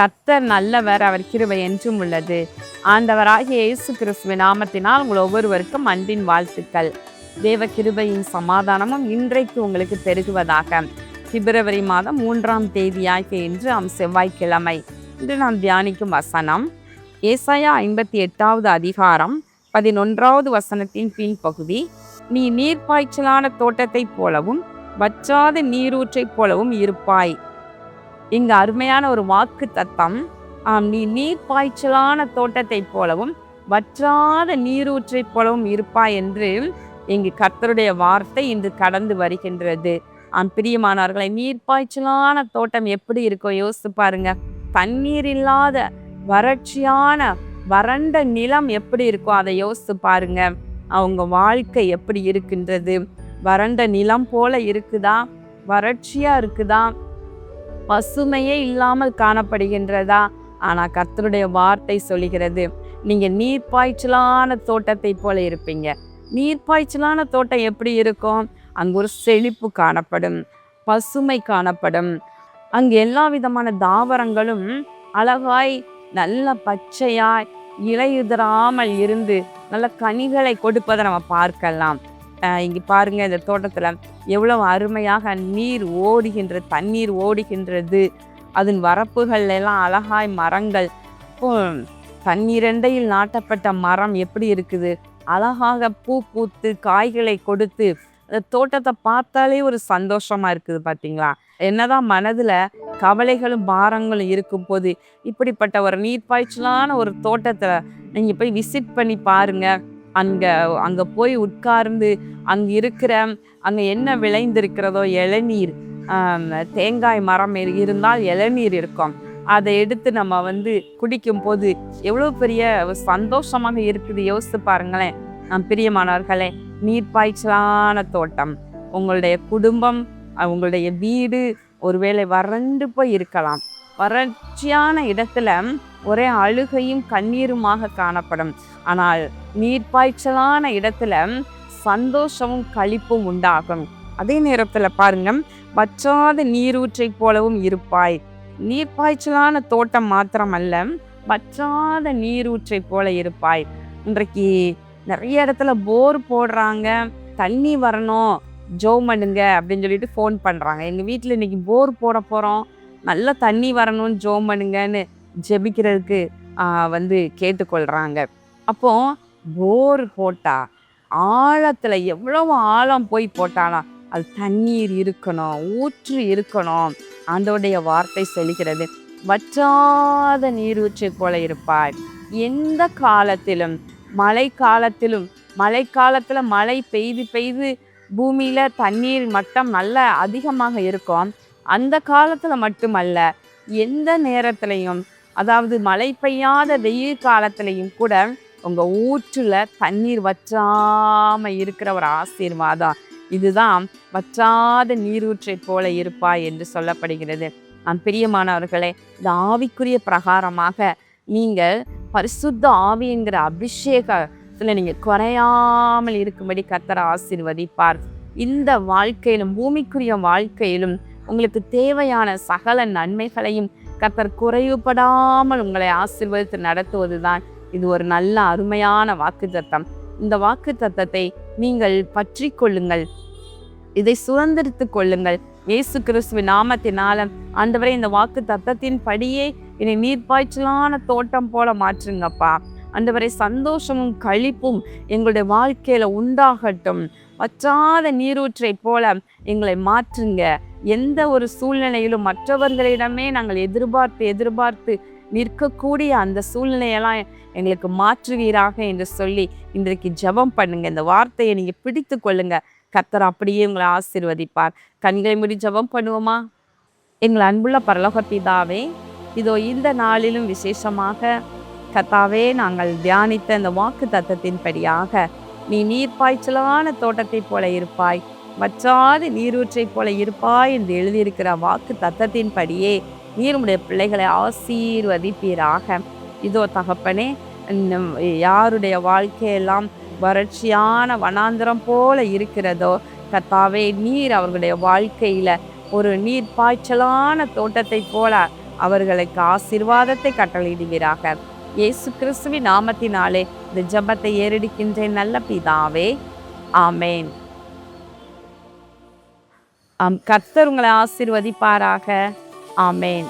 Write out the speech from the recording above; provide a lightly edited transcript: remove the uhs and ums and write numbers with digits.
கர்த்தர் நல்லவர், அவர் கிருபை என்றும் உள்ளது. ஆண்டவராகிய இயேசு கிறிஸ்துவின் நாமத்தினால் உங்கள் ஒவ்வொருவருக்கும் அன்பின் வாழ்த்துக்கள். தேவ கிருபையின் சமாதானமும் இன்றைக்கு உங்களுக்கு பெருகுவதாக. பிப்ரவரி மாதம் 3ஆம் தேதியாகிய இன்று செவ்வாய்க்கிழமை. இன்று நாம் தியானிக்கும் வசனம் ஏசாயா 58வது அதிகாரம் 11வது வசனத்தின் பின்பகுதி. நீ நீர்ப்பாய்ச்சலான தோட்டத்தைப் போலவும் வற்றாத நீரூற்றைப் போலவும் இருப்பாய். இங்கு அருமையான ஒரு வாக்கு தத்தம். நீ நீர்ப்பாய்ச்சலான தோட்டத்தைப் போலவும் வற்றாத நீரூற்றைப் போலவும் இருப்பாய் என்று இங்கு கர்த்தருடைய வார்த்தை இன்று கடந்து வருகின்றது. பிரியமானவர்களை, நீர்ப்பாய்ச்சலான தோட்டம் எப்படி இருக்கோ யோசித்து பாருங்க. தண்ணீர் இல்லாத வறட்சியான வறண்ட நிலம் எப்படி இருக்கோ அதை யோசித்து பாருங்க. அவங்க வாழ்க்கை எப்படி இருக்கின்றது? வறண்ட நிலம் போல இருக்குதா? வறட்சியா இருக்குதா? பசுமையே இல்லாமல் காணப்படுகின்றதா? ஆனா கர்த்தருடைய வார்த்தை சொல்லுகிறது, நீங்க நீர்ப்பாய்ச்சலான தோட்டத்தை போல இருப்பீங்க. நீர்ப்பாய்ச்சலான தோட்டம் எப்படி இருக்கும்? அங்கு ஒரு செழிப்பு காணப்படும், பசுமை காணப்படும். அங்கு எல்லா விதமான தாவரங்களும் அழகாய் நல்ல பச்சையாய் இலையுதிராமல் இருந்து நல்ல கனிகளை கொடுப்பதை நம்ம பார்க்கலாம். இங்கே பாருங்க, இந்த தோட்டத்தில் எவ்வளவு அருமையாக தண்ணீர் ஓடுகின்றது. அதன் வரப்புகள் எல்லாம் அழகாய் மரங்கள். இப்போ தண்ணீரண்டையில் நாட்டப்பட்ட மரம் எப்படி இருக்குது? அழகாக பூ பூத்து காய்களை கொடுத்து அந்த தோட்டத்தை பார்த்தாலே ஒரு சந்தோஷமா இருக்குது. பார்த்தீங்களா? என்னதான் மனதில் கவலைகளும் பாரங்களும் இருக்கும் போது இப்படிப்பட்ட ஒரு நீர்ப்பாய்ச்சலான ஒரு தோட்டத்தை நீங்கள் போய் விசிட் பண்ணி பாருங்க. அங்கே போய் உட்கார்ந்து அங்கே என்ன விளைந்திருக்கிறதோ, இளநீர், தேங்காய் மரம் இருந்தால் இளநீர் இருக்கும். அதை எடுத்து நம்ம குடிக்கும் போது எவ்வளோ பெரிய சந்தோஷமாக இருக்குது. யோசித்து பாருங்களேன். பிரியமானவர்களே, நீர்ப்பாய்ச்சலான தோட்டம். உங்களுடைய குடும்பம், உங்களுடைய வீடு ஒருவேளை வறண்டு போய் இருக்கலாம். வறட்சியான இடத்துல ஒரே அழுகையும் கண்ணீருமாக காணப்படும். ஆனால் நீர்ப்பாய்ச்சலான இடத்துல சந்தோஷமும் களிப்பும் உண்டாகும். அதே நேரத்தில் பாருங்க, வற்றாத நீரூற்றை போலவும் இருப்பாய். நீர்ப்பாய்ச்சலான தோட்டம் மாத்திரமல்ல, வற்றாத நீரூற்றை போல இருப்பாய். இன்றைக்கு நிறைய இடத்துல போர் போடுறாங்க, தண்ணி வரணும், ஜோம் பண்ணுங்க அப்படின்னு சொல்லிட்டு ஃபோன் பண்ணுறாங்க. எங்கள் வீட்டில் இன்னைக்கு போர் போட போகிறோம், நல்ல தண்ணி வரணும்னு ஜோம் பண்ணுங்கன்னு ஜெபிக்கிறதுக்கு கேட்டுக்கொள்கிறாங்க. அப்போ போர் போட்டா ஆழத்தில் எவ்வளவு ஆழம் போய் போட்டாலும் அது தண்ணீர் இருக்கணும், ஊற்று இருக்கணும். ஆண்டவருடைய வார்த்தை சொல்லுகிறது, வற்றாத நீரூற்றை போல இருப்பாய். எந்த காலத்திலும், மழைக்காலத்தில் மழை பெய்து பூமியில தண்ணீர் மட்டம் நல்ல அதிகமாக இருக்கும். அந்த காலத்துல மட்டுமல்ல, எந்த நேரத்திலையும், அதாவது மழை பெய்யாத வெயில் காலத்திலையும் கூட உங்க ஊற்றுல தண்ணீர் வற்றாம இருக்கிற ஒரு ஆசீர்வாதம். இதுதான் வற்றாத நீரூற்றை போல இருப்பாய் என்று சொல்லப்படுகிறது. பிரியமானவர்களே, இந்த ஆவிக்குரிய பிரகாரமாக நீங்கள் பரிசுத்த ஆவி என்கிற அபிஷேகத்துல நீங்க குறையாமல் இருக்கும்படி கர்த்தர் ஆசீர்வதிப்பார். இந்த வாழ்க்கையிலும், பூமிக்குரிய வாழ்க்கையிலும் உங்களுக்கு தேவையான சகல நன்மைகளையும் கர்த்தர் குறைவுபடாமல் உங்களை ஆசீர்வதித்து நடத்துவதுதான் இது ஒரு நல்ல அருமையான வாக்குத்தத்தம். இந்த வாக்குத்தத்தத்தை நீங்கள் பற்றி கொள்ளுங்கள், இதை சுதந்திரித்து கொள்ளுங்கள். இயேசு கிறிஸ்துவின் நாமத்தினால ஆண்டவரே, இந்த வாக்கு தத்தத்தின் படியே என்னை நீர்ப்பாய்ச்சலான தோட்டம் போல மாற்றுங்கப்பா. ஆண்டவரே, சந்தோஷமும் களிப்பும் எங்களுடைய வாழ்க்கையில உண்டாகட்டும். வற்றாத நீரூற்றை போல எங்களை மாற்றுங்க. எந்த ஒரு சூழ்நிலையிலும் மற்றவர்களிடமே நாங்கள் எதிர்பார்த்து நிற்கக்கூடிய அந்த சூழ்நிலையெல்லாம் எங்களுக்கு மாற்றுவீராக என்று சொல்லி இன்றைக்கு ஜெபம் பண்ணுங்க. இந்த வார்த்தையை நீங்க பிடித்து கொள்ளுங்க. கர்த்தர் அப்படியே உங்களை ஆசீர்வதிப்பார். கண்களை மூடி ஜெபம் பண்ணுவோமா? எங்கள் அன்புள்ள பரலோக பிதாவே, இதோ இந்த நாளிலும் விசேஷமாக கர்த்தாவே, நாங்கள் தியானித்த இந்த வாக்கு தத்தத்தின்படியாக நீ நீர்ப்பாய்ச்சலான தோட்டத்தை போல இருப்பாய், வற்றாத நீரூற்றை போல இருப்பாய் என்று எழுதியிருக்கிற வாக்கு தத்தத்தின்படியே நீர் உடைய பிள்ளைகளை ஆசீர்வதிப்பீராக. இதோ தகப்பனே, யாருடைய வாழ்க்கையெல்லாம் வறட்சியான வனாந்திரம் போல இருக்கிறதோ கர்த்தாவே, நீர் அவர்களுடைய வாழ்க்கையில ஒரு நீர் பாய்ச்சலான தோட்டத்தை போல அவர்களுக்கு ஆசீர்வாதத்தை கட்டளையிடுவீராக. இயேசு கிறிஸ்துவின் நாமத்தினாலே இந்த ஜெபத்தை ஏறெடுக்கின்றேன் நல்ல பிதாவே, ஆமேன். கர்த்தர் உங்களை ஆசீர்வதிப்பாராக. ஆமேன்.